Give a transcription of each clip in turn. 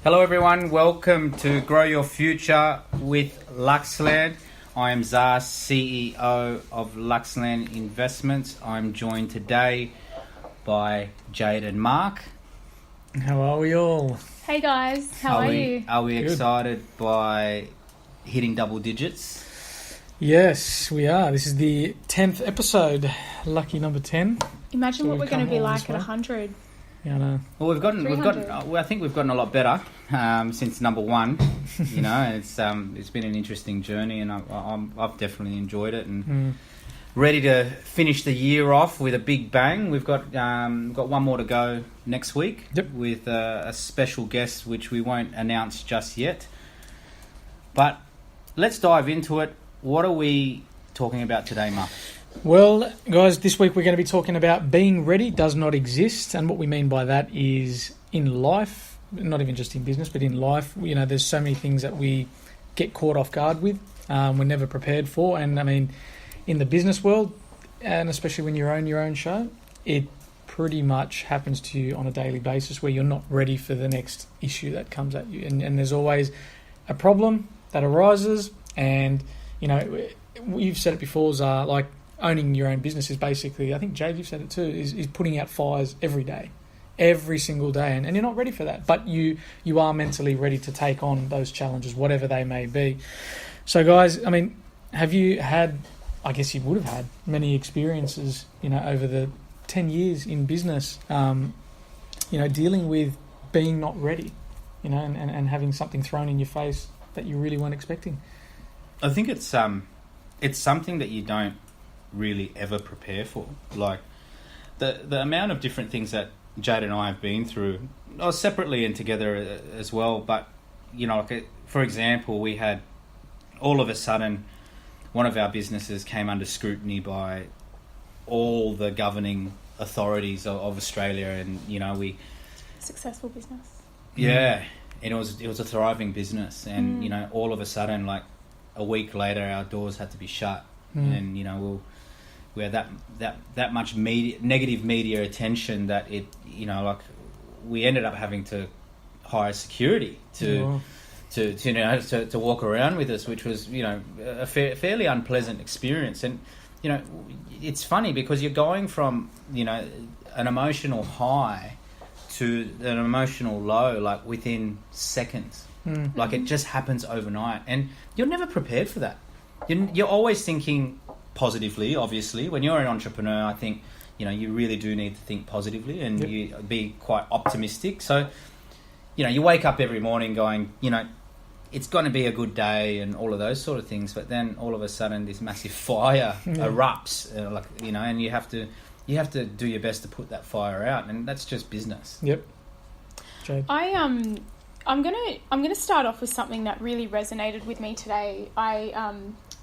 Hello everyone, welcome to Grow Your Future with Luxland. I am Zah, CEO of Luxland Investments. I'm joined today by Jade and Mark. How are we all? Hey guys, how are you? Are we Good. excited by hitting double digits? Yes, we are. This is the 10th episode. Lucky number 10. Imagine So what we've we're going to come be all like this at way. 100. Yeah, I know. Well, we've gotten. 300. I think we've gotten a lot better since number one. You know, it's been an interesting journey, and I've definitely enjoyed it, and ready to finish the year off with a big bang. We've got one more to go next week. Yep. With a special guest, which we won't announce just yet. But let's dive into it. What are we talking about today, Mark? Well, guys, this week we're going to be talking about being ready does not exist. And what we mean by that is in life, not even just in business, but in life, you know, there's so many things that we get caught off guard with. We're never prepared for. And I mean, in the business world, and especially when you own your own show, it pretty much happens to you on a daily basis where you're not ready for the next issue that comes at you. And there's always a problem that arises. And, you know, you've said it before, Zah, like owning your own business is basically, I think Jade, you've said it too, is putting out fires every day, every single day. And you're not ready for that. But you are mentally ready to take on those challenges, whatever they may be. So, guys, I mean, have you had, I guess you would have had many experiences, you know, over the 10 years in business, you know, dealing with being not ready, you know, and having something thrown in your face that you really weren't expecting? I think it's something that you don't really ever prepare for. Like the amount of different things that Jade and I have been through, separately and together as well. But you know, like for example, we had all of a sudden one of our businesses came under scrutiny by all the governing authorities of Australia, and you know Successful business. yeah, and it was a thriving business, and you know, all of a sudden, like a week later, our doors had to be shut, and you know we had that much negative media attention that it, you know, like we ended up having to hire security to walk around with us, which was, you know, a fairly unpleasant experience. And you know, it's funny because you're going from, you know, an emotional high to an emotional low, like within seconds. Like it just happens overnight, and you're never prepared for that. You're always thinking positively. Obviously, when you're an entrepreneur, I think, you know, you really do need to think positively and you be quite optimistic. So, you know, you wake up every morning going, you know, it's going to be a good day and all of those sort of things. But then all of a sudden, this massive fire erupts, like, you know, and you have to do your best to put that fire out, and that's just business. Yep. Jade? I'm gonna start off with something that really resonated with me today.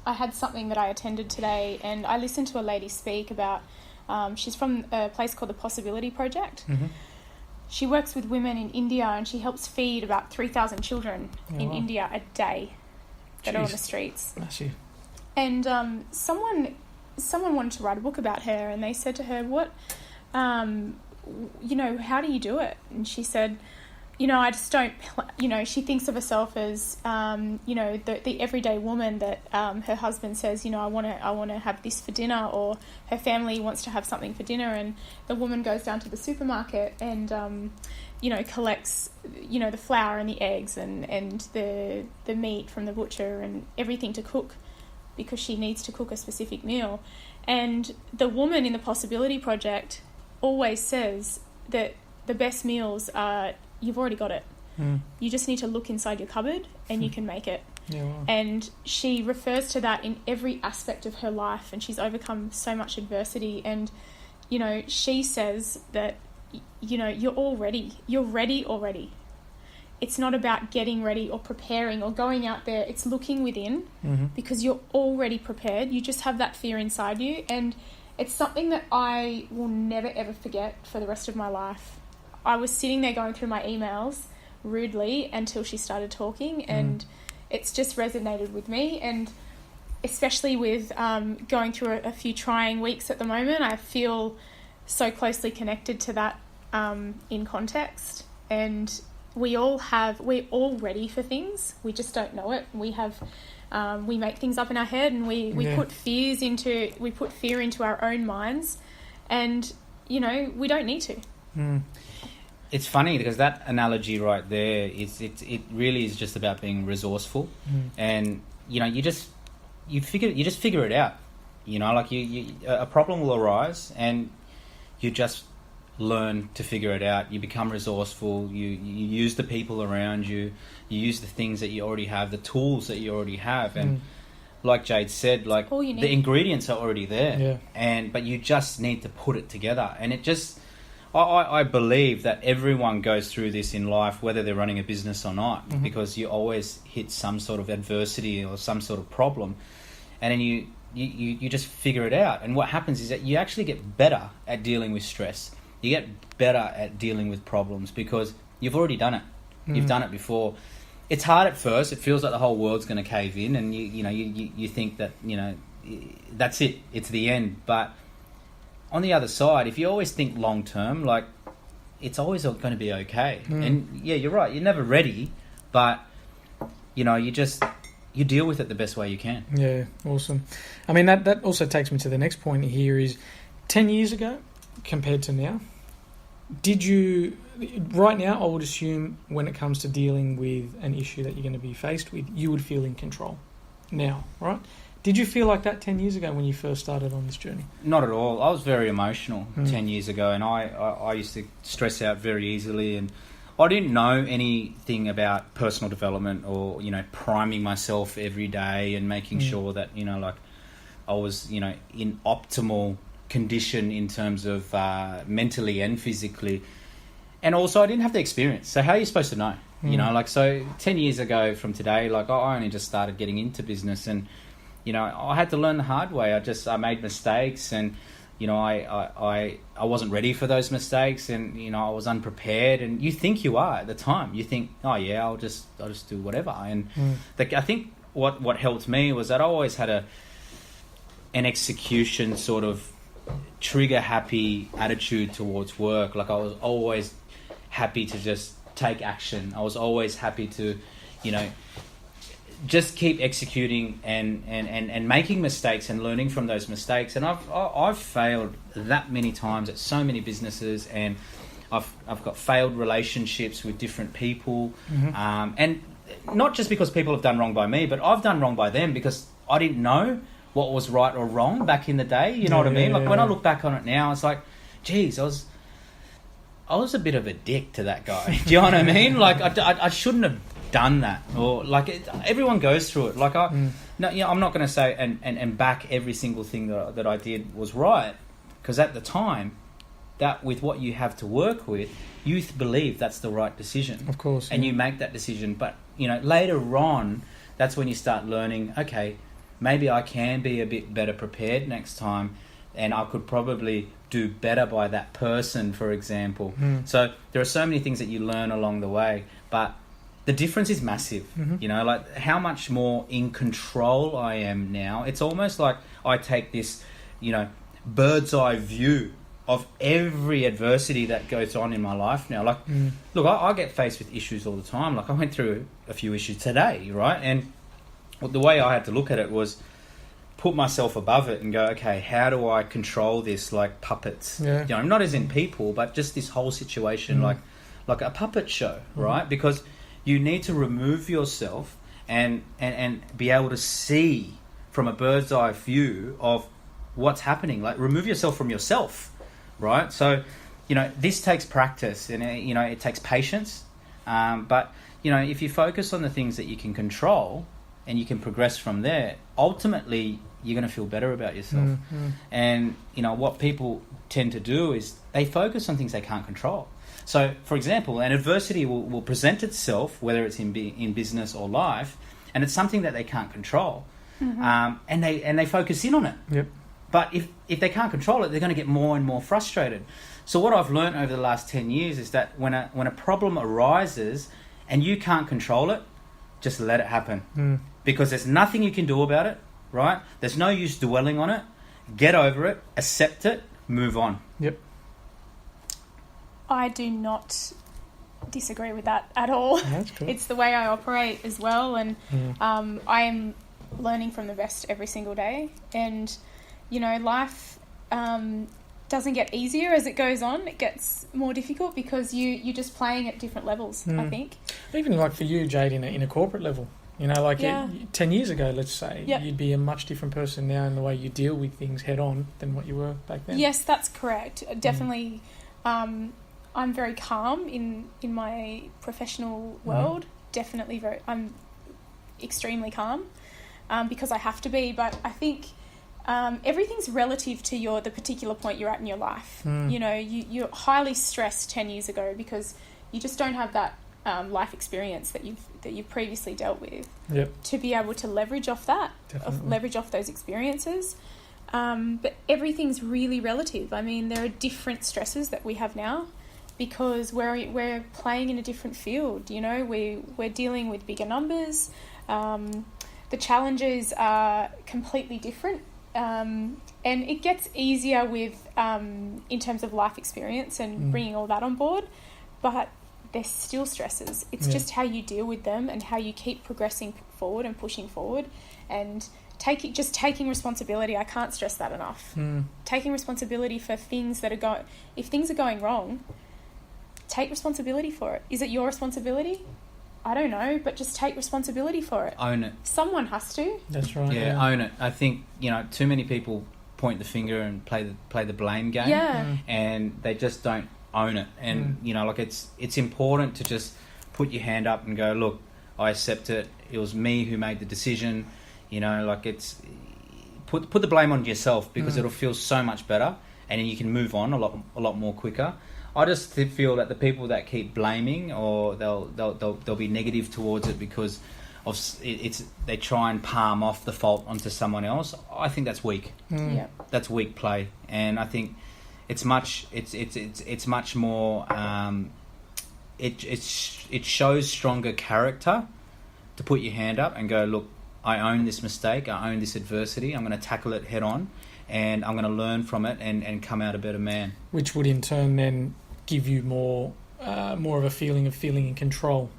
I had something that I attended today, and I listened to a lady speak about. She's from a place called the Possibility Project. Mm-hmm. She works with women in India, and she helps feed about 3,000 children in India a day that are on the streets. Massive. And someone wanted to write a book about her, and they said to her, "What, you know, how do you do it?" And she said, "You know, I just don't." You know, she thinks of herself as, you know, the everyday woman that her husband says, you know, I want to have this for dinner, or her family wants to have something for dinner, and the woman goes down to the supermarket and, you know, collects, you know, the flour and the eggs and the meat from the butcher and everything to cook, because she needs to cook a specific meal. And the woman in the Possibility Project always says that the best meals are, you've already got it. You just need to look inside your cupboard and you can make it. Yeah, wow. And she refers to that in every aspect of her life, and she's overcome so much adversity. And, you know, she says that, you know, you're ready already. It's not about getting ready or preparing or going out there. It's looking within, because you're already prepared. You just have that fear inside you. And it's something that I will never, ever forget for the rest of my life. I was sitting there going through my emails rudely until she started talking, and it's just resonated with me. And especially with going through a few trying weeks at the moment, I feel so closely connected to that in context. And we're all ready for things. We just don't know it. We make things up in our head, and we put fear into our own minds, and we don't need to. It's funny because that analogy right there it really is just about being resourceful, and you just figure it out. Like a problem will arise, and you just learn to figure it out. You become resourceful. You use the people around you. You use the things that you already have, the tools that you already have, and like Jade said, like the ingredients are already there, but you just need to put it together. And it just, I believe that everyone goes through this in life, whether they're running a business or not, because you always hit some sort of adversity or some sort of problem, and then you just figure it out. And what happens is that you actually get better at dealing with stress. You get better at dealing with problems because you've already done it. You've done it before. It's hard at first. It feels like the whole world's going to cave in, and you think that that's it. It's the end. But on the other side, if you always think long term, like it's always going to be okay. And yeah, you're right. You're never ready, but you deal with it the best way you can. Yeah, awesome. I mean, that also takes me to the next point here is 10 years ago compared to now. Right now, I would assume when it comes to dealing with an issue that you're going to be faced with, you would feel in control now, right? Did you feel like that 10 years ago when you first started on this journey? Not at all. I was very emotional 10 years ago, and I used to stress out very easily, and I didn't know anything about personal development or, priming myself every day and making sure that, like I was, in optimal condition in terms of mentally and physically. And also I didn't have the experience. So how are you supposed to know? So 10 years ago from today, like I only just started getting into business, and, I had to learn the hard way. I made mistakes, and, I wasn't ready for those mistakes, and, I was unprepared. And you think you are at the time. You think, oh yeah, I'll just do whatever. And I think what helped me was that I always had an execution sort of trigger happy attitude towards work. Like I was always happy to just take action. I was always happy to, just keep executing and making mistakes and learning from those mistakes. And I've failed that many times at so many businesses, and I've got failed relationships with different people, and not just because people have done wrong by me, but I've done wrong by them because I didn't know what was right or wrong back in the day. You know what I mean? Like when I look back on it now, it's like, geez, I was a bit of a dick to that guy. Do you know what I mean? Like I shouldn't have done that, or like everyone goes through it. Like I'm not going to say and back every single thing that I did was right, because at the time, that with what you have to work with, you believe that's the right decision, of course, and you make that decision. But later on, that's when you start learning. Okay, maybe I can be a bit better prepared next time, and I could probably do better by that person, for example. So there are so many things that you learn along the way, but the difference is massive. Like how much more in control I am now. It's almost like I take this, bird's eye view of every adversity that goes on in my life now. Like, look, I get faced with issues all the time. Like I went through a few issues today, right? And the way I had to look at it was put myself above it and go, okay, how do I control this like puppets? Not as in people, but just this whole situation like a puppet show, right? Because you need to remove yourself and be able to see from a bird's eye view of what's happening. Like remove yourself from yourself, right? So, this takes practice, and it takes patience. But if you focus on the things that you can control, and you can progress from there, ultimately you're going to feel better about yourself. And what people tend to do is they focus on things they can't control. So for example, an adversity will present itself, whether it's in business or life, and it's something that they can't control. And they focus in on it. But if they can't control it, they're going to get more and more frustrated. So what I've learned over the last 10 years is that when a problem arises and you can't control it, just let it happen. Because there's nothing you can do about it, right? There's no use dwelling on it. Get over it, accept it, move on. I do not disagree with that at all. That's cool. It's the way I operate as well, and I am learning from the best every single day. And, you know, life doesn't get easier as it goes on. It gets more difficult because you're just playing at different levels, I think. Even like for you, Jade, in a corporate level, you know, like 10 years ago, let's say, you'd be a much different person now in the way you deal with things head on than what you were back then. Yes, that's correct. Definitely, I'm very calm in my professional world. Definitely I'm extremely calm because I have to be. But I think everything's relative to the particular point you're at in your life. You know, you're highly stressed 10 years ago because you just don't have that life experience that you've previously dealt with to be able to leverage off that, leverage off those experiences. But everything's really relative. I mean, there are different stresses that we have now because we're playing in a different field. You know, we're dealing with bigger numbers. The challenges are completely different. And it gets easier with in terms of life experience and bringing all that on board, but there's still stresses. It's just how you deal with them and how you keep progressing forward and pushing forward and taking responsibility. I can't stress that enough. Taking responsibility for things that are if things are going wrong, take responsibility for it. Is it your responsibility? I don't know, but just take responsibility for it. Own it. Someone has to. That's right. Yeah, own it. I think, you know, too many people point the finger and play the blame game. Yeah. And they just don't own it. And, you know, like it's important to just put your hand up and go, look, I accept it. It was me who made the decision. You know, like it's... Put the blame on yourself because it'll feel so much better and then you can move on a lot more quicker. I just feel that the people that keep blaming or they'll be negative towards it because of they try and palm off the fault onto someone else. I think that's weak. Yeah, that's weak play, and I think it's much more. It shows stronger character to put your hand up and go, look, I own this mistake. I own this adversity. I'm going to tackle it head on, and I'm going to learn from it and come out a better man. Which would in turn then give you more of a feeling of feeling in control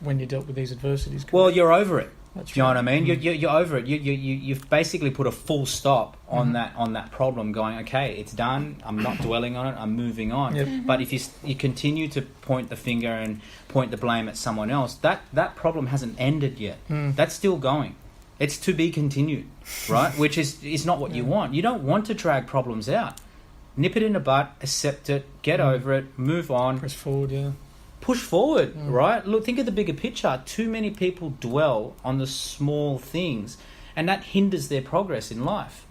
when you dealt with these adversities. Correct? Well, you're over it. That's Do you know what I mean? You're over it. You've basically put a full stop on that problem. Going, okay, it's done. I'm not dwelling on it. I'm moving on. Yep. But if you continue to point the finger and point the blame at someone else, that problem hasn't ended yet. That's still going. It's to be continued, right? Which is not what you want. You don't want to drag problems out. Nip it in the butt, accept it, get over it, move on. Press forward, Push forward, right? Look, think of the bigger picture. Too many people dwell on the small things, and that hinders their progress in life.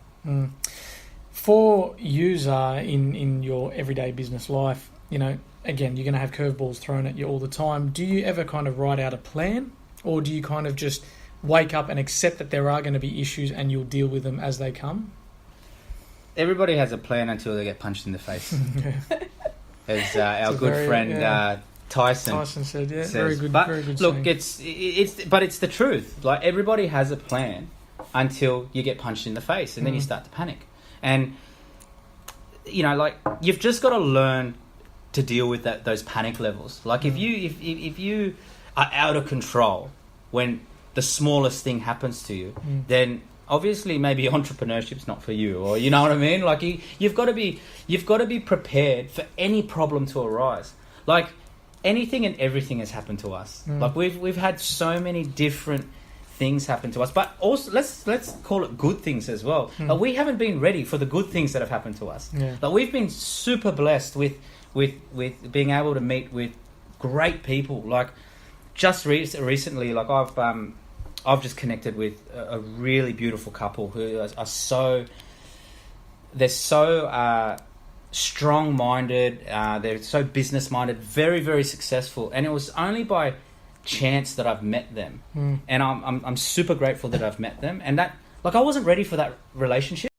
For you, Zah, in your everyday business life, you know, again, you're going to have curveballs thrown at you all the time. Do you ever kind of write out a plan, or do you kind of just wake up and accept that there are going to be issues and you'll deal with them as they come? Everybody has a plan until they get punched in the face. As our good friend Tyson said, says. very good. But very good look, saying. it's the truth. Like, everybody has a plan until you get punched in the face, and then you start to panic. And you know, like, you've just got to learn to deal with those panic levels. Like, if you are out of control when the smallest thing happens to you, then obviously maybe entrepreneurship's not for you, or you know what I mean? Like, you've got to be prepared for any problem to arise. Like, anything and everything has happened to us. Like, we've had so many different things happen to us, but also let's call it good things as well. Like, we haven't been ready for the good things that have happened to us. Like, we've been super blessed with being able to meet with great people. Like, just recently, like, I've just connected with a really beautiful couple who are so strong-minded, they're so business-minded, very, very successful, and it was only by chance that I've met them, and I'm super grateful that I've met them, and that, like, I wasn't ready for that relationship.